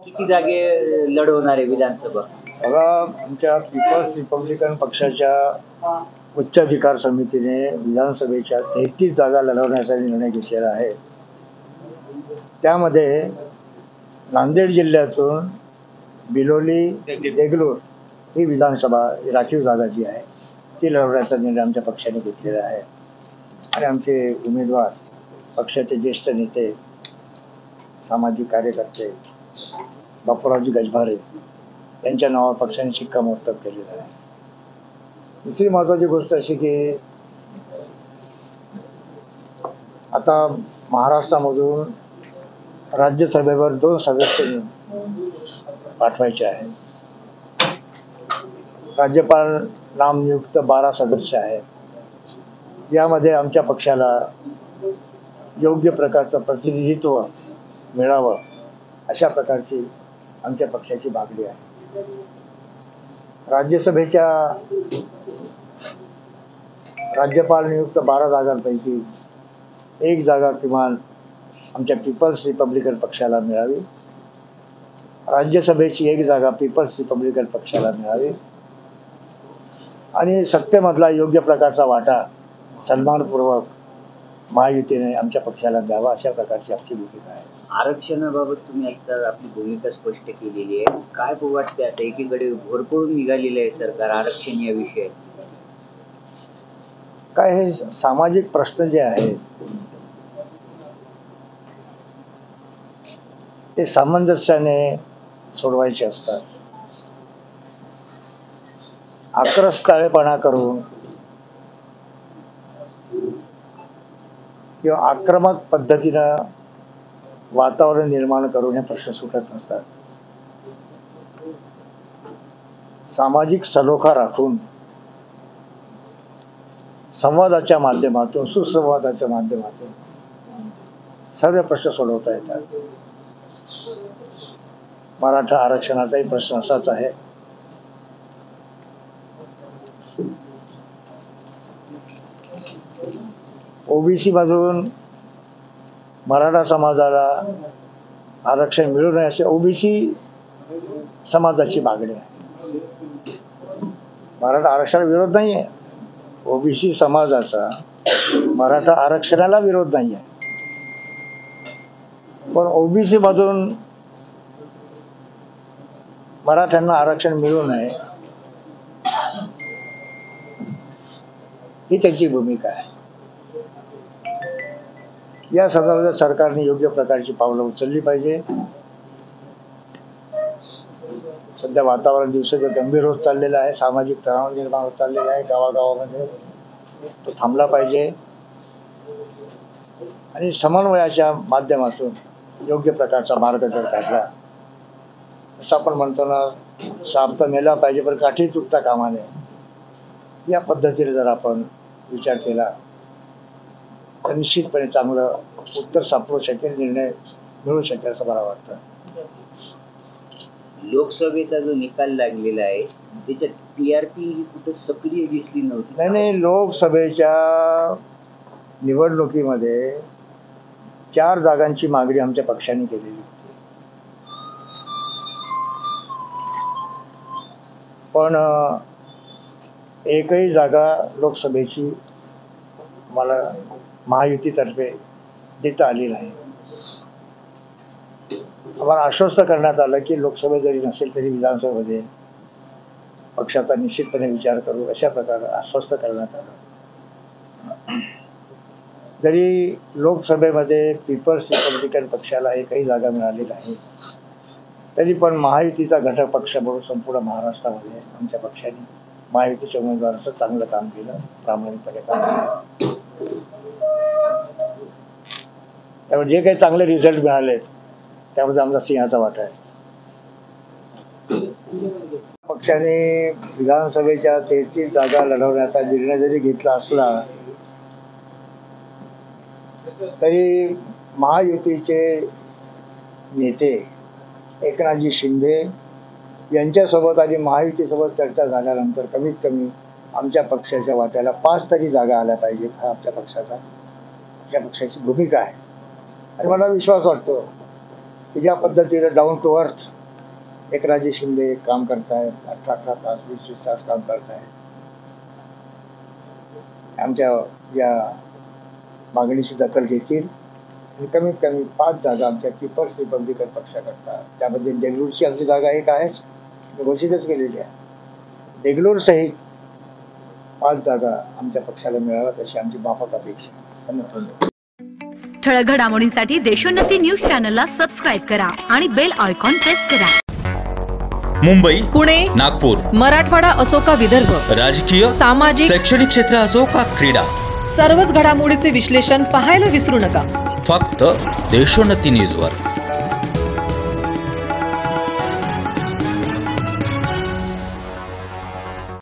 किती जागे लढवणार आहे विधानसभा? बघा, आमच्या पीपल्स रिपब्लिकन पक्षाच्या उच्चाधिकार समितीने विधानसभेच्या 33 जागा लढवण्याचा निर्णय घेतलेला आहे. त्यामध्ये नांदेड जिल्ह्यातून बिलोली देगलूर ही विधानसभा राखीव जागा जी आहे ती लढवण्याचा निर्णय आमच्या पक्षाने घेतलेला आहे. आणि आमचे उमेदवार, पक्षाचे ज्येष्ठ नेते, सामाजिक कार्यकर्ते बापूरावजी गजभारे यांच्या नावावर पक्षाने शिक्कामोर्तब केलेलं आहे. दुसरी महत्वाची गोष्ट अशी की आता महाराष्ट्रामधून राज्यसभेवर 2 सदस्य पाठवायचे आहे. राज्यपाल नामनियुक्त 12 सदस्य आहेत. यामध्ये आमच्या पक्षाला योग्य प्रकारचं प्रतिनिधित्व मिळावं अशा प्रकारची आमच्या पक्षाची मागणी आहे. राज्यसभेच्या राज्यपाल नियुक्त 12 जागांपैकी 1 जागा किमान आमच्या पीपल्स रिपब्लिकन पक्षाला मिळावी. राज्यसभेची 1 जागा पीपल्स रिपब्लिकन पक्षाला मिळावी आणि सत्तेमधला योग्य प्रकारचा वाटा सन्मानपूर्वक महायुतीने आमच्या पक्षाला द्यावा अशा प्रकारची आमची भूमिका आहे. आरक्षणाबाबत तुम्ही आता आपली भूमिका स्पष्ट केलेली आहे. काय वाटते आता एकीकडे भरपूर निघालेलं आहे सरकार आरक्षण या विषयात? काय हे सामाजिक प्रश्न जे आहेत ते सामंजस्याने सोडवायचे असतात. आक्रस्ताळेपणा करून किंवा आक्रमक पद्धतीनं वातावरण निर्माण करून हे प्रश्न सुटत नसतात. सामाजिक सलोखा राखून संवादाच्या माध्यमातून, सुसंवादाच्या माध्यमातून सर्व प्रश्न सोडवता येतात. मराठा आरक्षणाचाही प्रश्न असाच आहे. ओबीसी मधून मराठा समाजाला आरक्षण मिळू नये अशी ओबीसी समाजाची मागणी आहे. मराठा आरक्षणाला विरोध नाही आहे. ओबीसी समाजाचा मराठा आरक्षणाला विरोध नाही आहे. पण ओबीसी मधून मराठ्यांना आरक्षण मिळू नये ही त्याची भूमिका आहे. या संदर्भात सरकारने योग्य प्रकारची पावलं उचलली पाहिजे. सध्या वातावरण दिवसेंदिवस गंभीर होत चाललेलं आहे. सामाजिक तणाव निर्माण होत चाललेला आहे गावागावामध्ये. तो थांबला पाहिजे आणि समन्वयाच्या माध्यमातून योग्य प्रकारचा मार्ग जर काढला, असं आपण म्हणतो ना, साप तर मेला पाहिजे पण काठी चुकता कामा नये, या पद्धतीने जर आपण विचार केला तर निश्चितपणे चांगलं उत्तर सापडू शकेल, निर्णय मिळू शकेल असं मला वाटतं. लोकसभेचा जो निकाल लागलेला आहे त्याच्यात टीआरपी कुठे सक्रिय दिसली नव्हती. नाही, लोकसभेच्या निवडणुकीमध्ये 4 जागांची मागणी आमच्या पक्षाने केलेली होती. पण एकही जागा लोकसभेची मला महायुतीतर्फे देता आली नाही. आम्हाला आश्वस्त करण्यात आलं की लोकसभेत जरी नसेल तरी विधानसभेमध्ये पक्षाचा निश्चितपणे विचार करू अशा प्रकारे आश्वस्त करण्यात आलं. जरी लोकसभेमध्ये पीपल्स रिपब्लिकन पक्षाला एकही जागा मिळाली नाही तरी पण महायुतीचा घटक पक्ष म्हणून संपूर्ण महाराष्ट्रामध्ये आमच्या पक्षाने महायुतीच्या उमेदवाराचं चांगलं काम केलं, प्रामाणिकपणे काम केलं. त्यामुळे जे काही चांगले रिझल्ट मिळालेत त्यामध्ये आमचा सिंहाचा वाटा आहे. पक्षाने विधानसभेच्या 33 जागा लढवण्याचा निर्णय जरी घेतला असला तरी महायुतीचे नेते एकनाथजी शिंदे यांच्यासोबत आणि महायुतीसोबत चर्चा झाल्यानंतर कमीत कमी आमच्या पक्षाच्या वाट्याला 5 तरी जागा आल्या पाहिजेत, हा आमच्या पक्षाची भूमिका आहे. आणि मला विश्वास वाटतो की ज्या पद्धतीने डाऊन टू अर्थ एकराजे शिंदे काम करतायत, 18 तास 20 तास काम करतायत. आमच्या या मागणीची दखल घेतील आणि कमीत कमी 5 जागा आमच्या पीपल्स रिपब्लिकन पक्षाकरता, त्यामध्ये देगलूरची आमची जागा एक आहेच, घोषितच केलेली आहे. देगलूर सहित 5 जागा आमच्या पक्षाला मिळाव्यात अशी आमची माफक अपेक्षा. धन्यवाद. ठळक घडामोडींसाठी देशोन्नती न्यूज चॅनलला सबस्क्राईब करा आणि बेल आयकॉन प्रेस करा. मुंबई, पुणे, नागपूर, मराठवाडा असो का विदर्भ, राजकीय, सामाजिक, शैक्षणिक क्षेत्र असो का क्रीडा, सर्वच घडामोडीचे विश्लेषण पाहायला विसरू नका. फक्त देशोन्नती न्यूजवर.